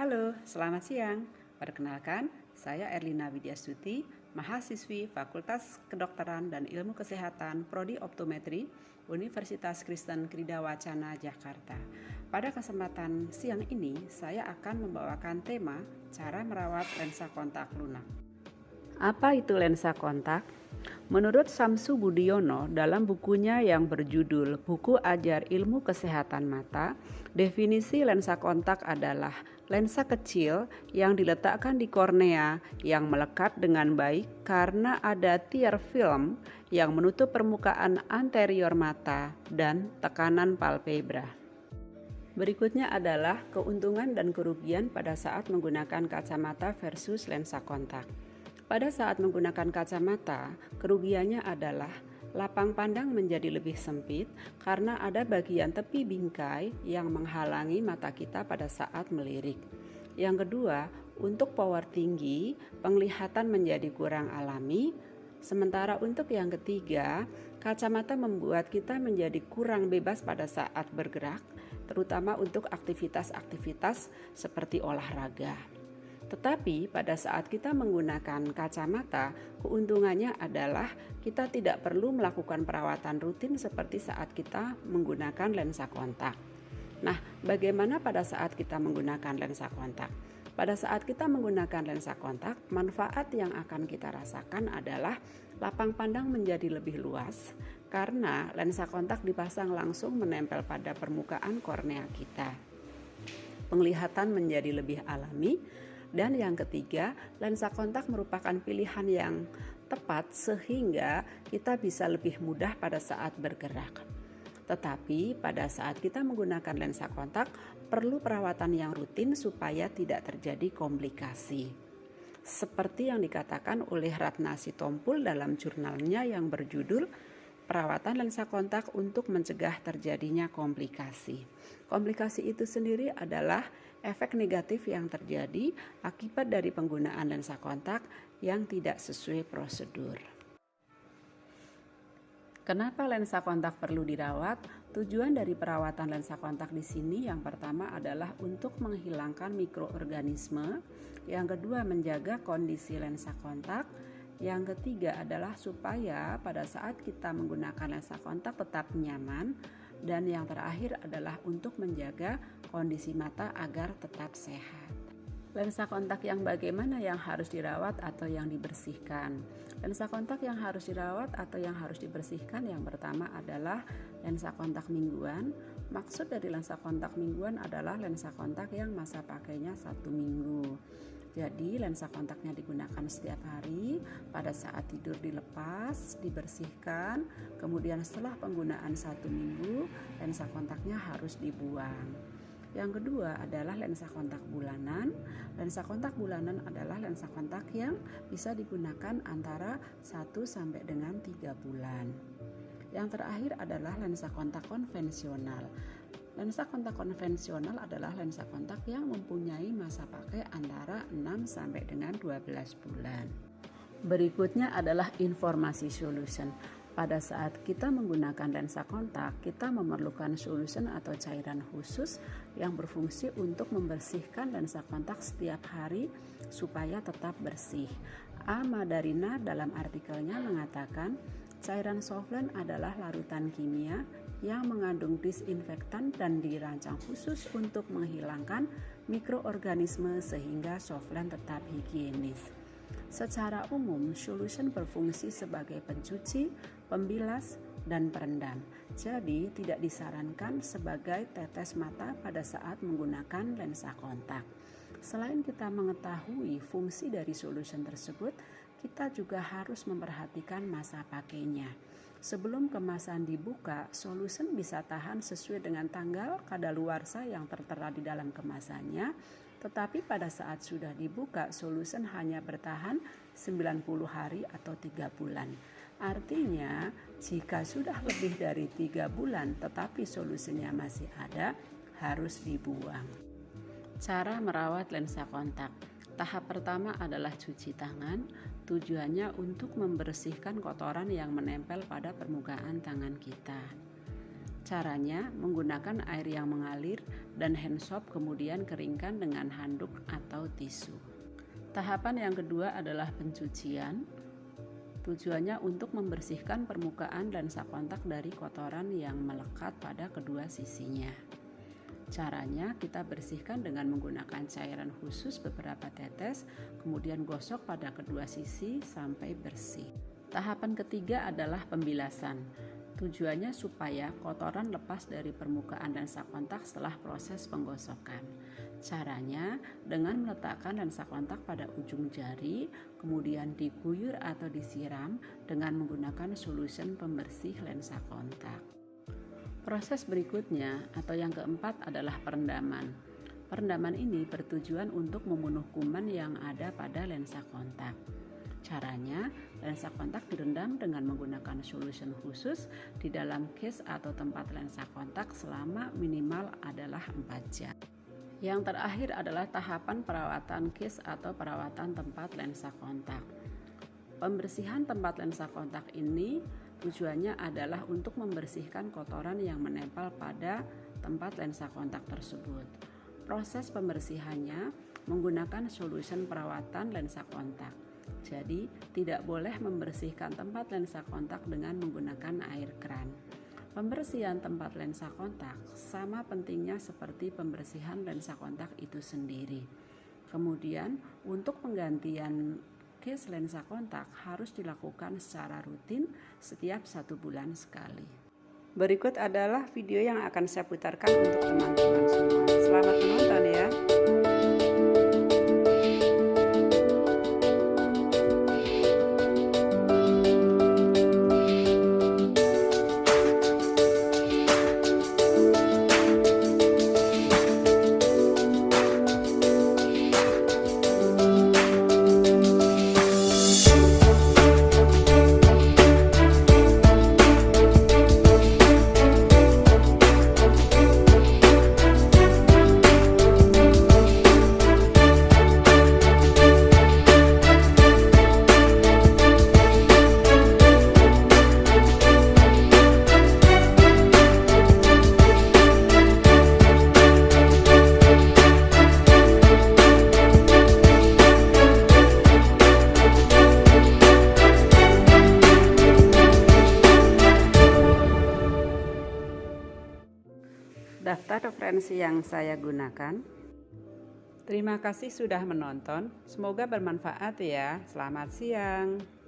Halo, selamat siang. Perkenalkan, saya Erlina Widyastuti, mahasiswi Fakultas Kedokteran dan Ilmu Kesehatan Prodi Optometri, Universitas Kristen Krida Wacana, Jakarta. Pada kesempatan siang ini, saya akan membawakan tema cara merawat lensa kontak lunak. Apa itu lensa kontak? Menurut Samsu Budiono dalam bukunya yang berjudul Buku Ajar Ilmu Kesehatan Mata, definisi lensa kontak adalah lensa kecil yang diletakkan di kornea yang melekat dengan baik karena ada tier film yang menutup permukaan anterior mata dan tekanan palpebra. Berikutnya adalah keuntungan dan kerugian pada saat menggunakan kacamata versus lensa kontak. Pada saat menggunakan kacamata, kerugiannya adalah lapang pandang menjadi lebih sempit karena ada bagian tepi bingkai yang menghalangi mata kita pada saat melirik. Yang kedua, untuk power tinggi, penglihatan menjadi kurang alami. Sementara untuk yang ketiga, kacamata membuat kita menjadi kurang bebas pada saat bergerak, terutama untuk aktivitas-aktivitas seperti olahraga. Tetapi pada saat kita menggunakan kacamata, keuntungannya adalah kita tidak perlu melakukan perawatan rutin seperti saat kita menggunakan lensa kontak. Nah, bagaimana pada saat kita menggunakan lensa kontak? Pada saat kita menggunakan lensa kontak, manfaat yang akan kita rasakan adalah lapang pandang menjadi lebih luas karena lensa kontak dipasang langsung menempel pada permukaan kornea kita. Penglihatan menjadi lebih alami. Dan yang ketiga, lensa kontak merupakan pilihan yang tepat sehingga kita bisa lebih mudah pada saat bergerak. Tetapi pada saat kita menggunakan lensa kontak, perlu perawatan yang rutin supaya tidak terjadi komplikasi. Seperti yang dikatakan oleh Ratna Sitompul dalam jurnalnya yang berjudul Perawatan lensa kontak untuk mencegah terjadinya komplikasi. Komplikasi itu sendiri adalah efek negatif yang terjadi akibat dari penggunaan lensa kontak yang tidak sesuai prosedur. Kenapa lensa kontak perlu dirawat? Tujuan dari perawatan lensa kontak di sini yang pertama adalah untuk menghilangkan mikroorganisme, yang kedua menjaga kondisi lensa kontak, yang ketiga adalah supaya pada saat kita menggunakan lensa kontak tetap nyaman, dan yang terakhir adalah untuk menjaga kondisi mata agar tetap sehat. Lensa kontak yang bagaimana yang harus dirawat atau yang dibersihkan? Lensa kontak yang harus dirawat atau yang harus dibersihkan yang pertama adalah lensa kontak mingguan. Maksud dari lensa kontak mingguan adalah lensa kontak yang masa pakainya 1 minggu. Jadi lensa kontaknya digunakan setiap hari, pada saat tidur dilepas, dibersihkan, kemudian setelah penggunaan 1 minggu, lensa kontaknya harus dibuang. Yang kedua adalah lensa kontak bulanan. Lensa kontak bulanan adalah lensa kontak yang bisa digunakan antara 1 sampai dengan 3 bulan. Yang terakhir adalah lensa kontak konvensional. Lensa kontak konvensional adalah lensa kontak yang mempunyai masa pakai antara 6 sampai dengan 12 bulan. Berikutnya adalah informasi solution. Pada saat kita menggunakan lensa kontak, kita memerlukan solution atau cairan khusus yang berfungsi untuk membersihkan lensa kontak setiap hari supaya tetap bersih. A. Madarina dalam artikelnya mengatakan, cairan Softland adalah larutan kimia yang mengandung disinfektan dan dirancang khusus untuk menghilangkan mikroorganisme sehingga Softland tetap higienis. Secara umum, solution berfungsi sebagai pencuci, pembilas, dan perendam. Jadi, tidak disarankan sebagai tetes mata pada saat menggunakan lensa kontak. Selain kita mengetahui fungsi dari solution tersebut, kita juga harus memperhatikan masa pakainya. Sebelum kemasan dibuka, solution bisa tahan sesuai dengan tanggal kadaluarsa yang tertera di dalam kemasannya, tetapi pada saat sudah dibuka, solution hanya bertahan 90 hari atau 3 bulan. Artinya, jika sudah lebih dari 3 bulan tetapi solusinya masih ada, harus dibuang. Cara merawat lensa kontak. Tahap pertama adalah cuci tangan, tujuannya untuk membersihkan kotoran yang menempel pada permukaan tangan kita. Caranya menggunakan air yang mengalir dan hand soap, kemudian keringkan dengan handuk atau tisu. Tahapan yang kedua adalah pencucian. Tujuannya untuk membersihkan permukaan lensa kontak dari kotoran yang melekat pada kedua sisinya. Caranya kita bersihkan dengan menggunakan cairan khusus beberapa tetes, kemudian gosok pada kedua sisi sampai bersih. Tahapan ketiga adalah pembilasan. Tujuannya supaya kotoran lepas dari permukaan lensa kontak setelah proses penggosokan. Caranya dengan meletakkan lensa kontak pada ujung jari, kemudian diguyur atau disiram dengan menggunakan solution pembersih lensa kontak. Proses berikutnya atau yang keempat adalah perendaman. Perendaman ini bertujuan untuk membunuh kuman yang ada pada lensa kontak. Caranya, lensa kontak direndam dengan menggunakan solution khusus di dalam case atau tempat lensa kontak selama minimal adalah 4 jam. Yang terakhir adalah tahapan perawatan case atau perawatan tempat lensa kontak. Pembersihan tempat lensa kontak ini tujuannya adalah untuk membersihkan kotoran yang menempel pada tempat lensa kontak tersebut. Proses pembersihannya menggunakan solution perawatan lensa kontak. Jadi, tidak boleh membersihkan tempat lensa kontak dengan menggunakan air keran. Pembersihan tempat lensa kontak sama pentingnya seperti pembersihan lensa kontak itu sendiri. Kemudian, untuk penggantian case lensa kontak harus dilakukan secara rutin setiap 1 bulan sekali. Berikut adalah video yang akan saya putarkan untuk teman-teman semua. Selamat menonton ya. Daftar referensi yang saya gunakan. Terima kasih sudah menonton. Semoga bermanfaat ya. Selamat siang.